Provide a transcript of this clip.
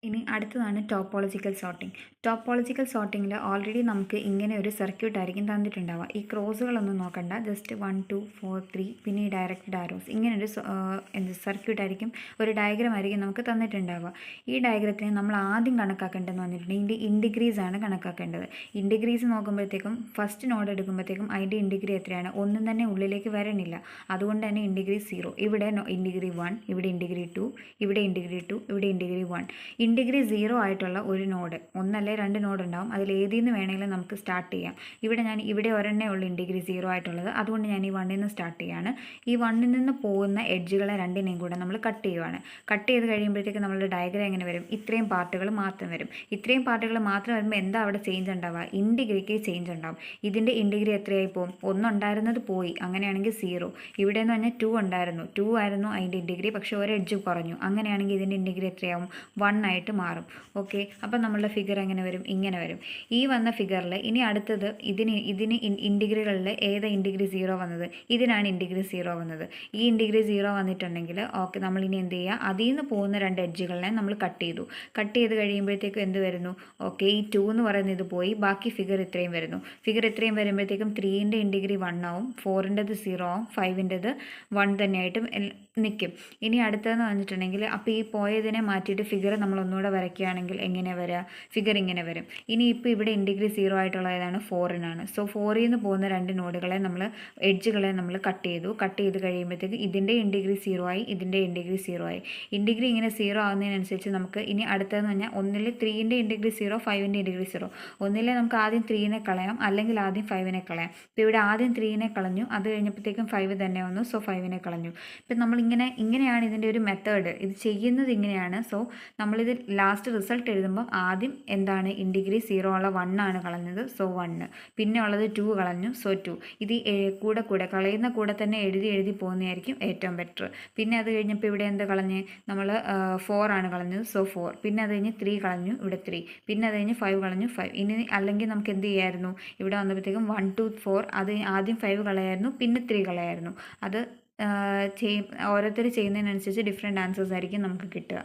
ഇനി അടുത്തതാണ് topological sorting. Topological സോർട്ടിങ്ങിൽ already നമുക്ക് ഇങ്ങനെ ഒരു സർക്യൂട്ട് ആയിരിക്കും തന്നിട്ടുണ്ടാവുക. ഈ ക്രോസുകളൊന്നും നോക്കണ്ട, ജസ്റ്റ് 1 2 4 3 പിന്നെ ഈ ഡയറക്റ്റഡ് ആരോസ് ഇങ്ങനൊരു സർക്യൂട്ട് ആയിരിക്കും, ഒരു ഡയഗ്രാം ആയിരിക്കും നമുക്ക് തന്നിട്ടുണ്ടാവുക. ഈ ഡയഗ്രത്തിന് നമ്മൾ ആദ്യം കണക്കാക്കേണ്ടതെന്ന് പറഞ്ഞിട്ടുണ്ടെങ്കിൽ ഇതിൻ്റെ ഇൻഡിഗ്രീസ് ആണ് കണക്കാക്കേണ്ടത്. ഇൻഡിഗ്രീസ് നോക്കുമ്പോഴത്തേക്കും ഫസ്റ്റ് നോഡ് എടുക്കുമ്പോഴത്തേക്കും അതിൻ്റെ ഇൻഡിഗ്രി എത്രയാണ്? ഒന്നും തന്നെ ഉള്ളിലേക്ക് വരണില്ല. അതുകൊണ്ട് തന്നെ ഇൻഡിഗ്രി 0. ഇവിടെ ഇൻഡിഗ്രി 1, ഇവിടെ ഇൻഡിഗ്രി 2, ഇവിടെ ഇൻഡിഗ്രി 2, ഇവിടെ ഇൻഡിഗ്രി 1. ഇൻഡിഗ്രി 0 ആയിട്ടുള്ള ഒരു നോഡ്, ഒന്നല്ലേ 2 നോഡ് ഉണ്ടാവും, അതിൽ ഏതിൽ നിന്ന് വേണമെങ്കിലും നമുക്ക് സ്റ്റാർട്ട് ചെയ്യാം. ഇവിടെ ഒരെണ്ണേ ഉള്ളൂ ഇൻഡിഗ്രി 0 ആയിട്ടുള്ളത്, അതുകൊണ്ട് ഞാൻ ഈ 1ൽ നിന്ന് സ്റ്റാർട്ട് ചെയ്യുകയാണ്. ഈ 1ൽ നിന്ന് പോകുന്ന എഡ്ജുകളെ രണ്ടിനെയും കൂടെ നമ്മൾ കട്ട് ചെയ്യുവാണ്. കട്ട് ചെയ്ത് കഴിയുമ്പോഴത്തേക്ക് നമ്മളുടെ ഡയഗ്രാം എങ്ങനെ വരും? ഇത്രയും പാർട്ടുകൾ മാത്രം വരും. ഇത്രയും പാർട്ടുകൾ മാത്രം വരുമ്പോൾ എന്താ അവിടെ ചേഞ്ച് ഉണ്ടാവുക? ഇൻഡിഗ്രിക്ക് ചേഞ്ച് ഉണ്ടാവും. ഇതിൻ്റെ ഇൻഡിഗ്രി എത്രയായി പോകും? 1 ഉണ്ടായിരുന്നത് പോയി, അങ്ങനെയാണെങ്കിൽ 0. ഇവിടെ എന്ന് പറഞ്ഞാൽ 2 ഉണ്ടായിരുന്നു, 2 ആയിരുന്നു അതിൻ്റെ ഇൻഡിഗ്രി, പക്ഷേ ഒരു എഡ്ജ് കുറഞ്ഞു, അങ്ങനെയാണെങ്കിൽ ഇതിൻ്റെ ഇൻഡിഗ്രി എത്രയാവും? 1 ആയിട്ട് മാറും. ഓക്കെ, അപ്പം നമ്മളുടെ ഫിഗർ എങ്ങനെ വരും? ഇങ്ങനെ വരും. ഈ വന്ന ഫിഗറിൽ ഇനി അടുത്തത് ഇതിന് ഇൻഡിഗ്രികളിൽ ഏതാ ഇൻഡിഗ്രി 0 വന്നത്? ഇതിനാണ് ഇൻഡിഗ്രി 0 വന്നത്. ഈ ഇൻഡിഗ്രി 0 വന്നിട്ടുണ്ടെങ്കിൽ ഓക്കെ, നമ്മൾ ഇനി എന്ത് ചെയ്യുക? അതിൽ നിന്ന് പോകുന്ന 2 എഡ്ജുകളെ നമ്മൾ കട്ട് ചെയ്തു. കട്ട് ചെയ്ത് കഴിയുമ്പോഴത്തേക്കും എന്ത് വരുന്നു? ഓക്കെ, ഈ 2 എന്ന് പറയുന്നത് ഇത് പോയി, ബാക്കി ഫിഗർ ഇത്രയും വരുന്നു. ഫിഗർ ഇത്രയും വരുമ്പോഴത്തേക്കും 3ൻ്റെ ഇൻഡിഗ്രി 1 ആവും, 4ൻ്റെത് 0 ആവും, 5ൻ്റെത് 1 തന്നെയായിട്ടും നിൽക്കും. ഇനി അടുത്തതെന്ന് പറഞ്ഞിട്ടുണ്ടെങ്കിൽ അപ്പോൾ ഈ പോയതിനെ മാറ്റിയിട്ട് ഫിഗർ നമ്മൾ ഒന്നുകൂടെ വരയ്ക്കുകയാണെങ്കിൽ എങ്ങനെ വരിക? ഫിഗർ ഇങ്ങനെ വരും. ഇനി ഇപ്പോൾ ഇവിടെ ഇൻഡിഗ്രി 0 ആയിട്ടുള്ള ഏതാണ്? 4നാണ്. സോ 4ൽ നിന്ന് പോകുന്ന 2 നോഡുകളെ എഡ്ജുകളെ നമ്മൾ കട്ട് ചെയ്തു. കട്ട് ചെയ്ത് കഴിയുമ്പോഴത്തേക്ക് ഇതിൻ്റെ ഇൻഡിഗ്രി 0 ആയി, ഇതിൻ്റെ ഇൻഡിഗ്രി 0 ആയി. ഇൻഡിഗ്രി ഇങ്ങനെ 0 ആവുന്നതിനനുസരിച്ച് നമുക്ക് ഇനി അടുത്തതെന്ന് പറഞ്ഞാൽ ഒന്നിൽ 3ൻ്റെ ഇൻഡിഗ്രി 0, 5ൻ്റെ ഇൻഡിഗ്രി 0. ഒന്നിലെ നമുക്ക് ആദ്യം 3നെ കളയാം, അല്ലെങ്കിൽ ആദ്യം 5നെ കളയാം. ഇപ്പോൾ ഇവിടെ ആദ്യം 3നെ കളഞ്ഞു, അത് കഴിഞ്ഞപ്പോഴത്തേക്കും 5 തന്നെ വന്നു, സോ 5നെ കളഞ്ഞു. ഇപ്പം നമ്മൾ ഇങ്ങനെയാണ് ഇതിൻ്റെ ഒരു മെത്തേഡ്. ഇത് ചെയ്യുന്നത് ഇങ്ങനെയാണ്. സോ നമ്മളിത് ലാസ്റ്റ് റിസൾട്ട് എഴുതുമ്പോൾ ആദ്യം എന്താണ്? ഇൻഡിഗ്രി 0 ഉള്ള 1 ആണ് കളഞ്ഞത്, സോ 1. പിന്നെ ഉള്ളത് 2 കളഞ്ഞു, സോ 2. ഇത് കൂടെ കളയുന്ന കൂടെ തന്നെ എഴുതി പോകുന്നതായിരിക്കും ഏറ്റവും ബെറ്റർ. പിന്നെ അത് കഴിഞ്ഞപ്പോൾ ഇവിടെ എന്താ കളഞ്ഞ്? നമ്മൾ 4 ആണ് കളഞ്ഞത്, സോ 4. പിന്നെ അത് കഴിഞ്ഞ് 3 കളഞ്ഞു, ഇവിടെ 3. പിന്നെ അത് കഴിഞ്ഞ് 5 കളഞ്ഞു, 5. ഇനി അല്ലെങ്കിൽ നമുക്ക് എന്ത് ചെയ്യായിരുന്നു? ഇവിടെ വന്നപ്പോഴത്തേക്കും 1 2 4, അത് ആദ്യം 5 കളയായിരുന്നു, പിന്നെ 3 കളയായിരുന്നു. അത് ഓരോരുത്തർ ചെയ്യുന്നതിനനുസരിച്ച് ഡിഫറെൻറ്റ് ആൻസേഴ്സ് ആയിരിക്കും നമുക്ക് കിട്ടുക.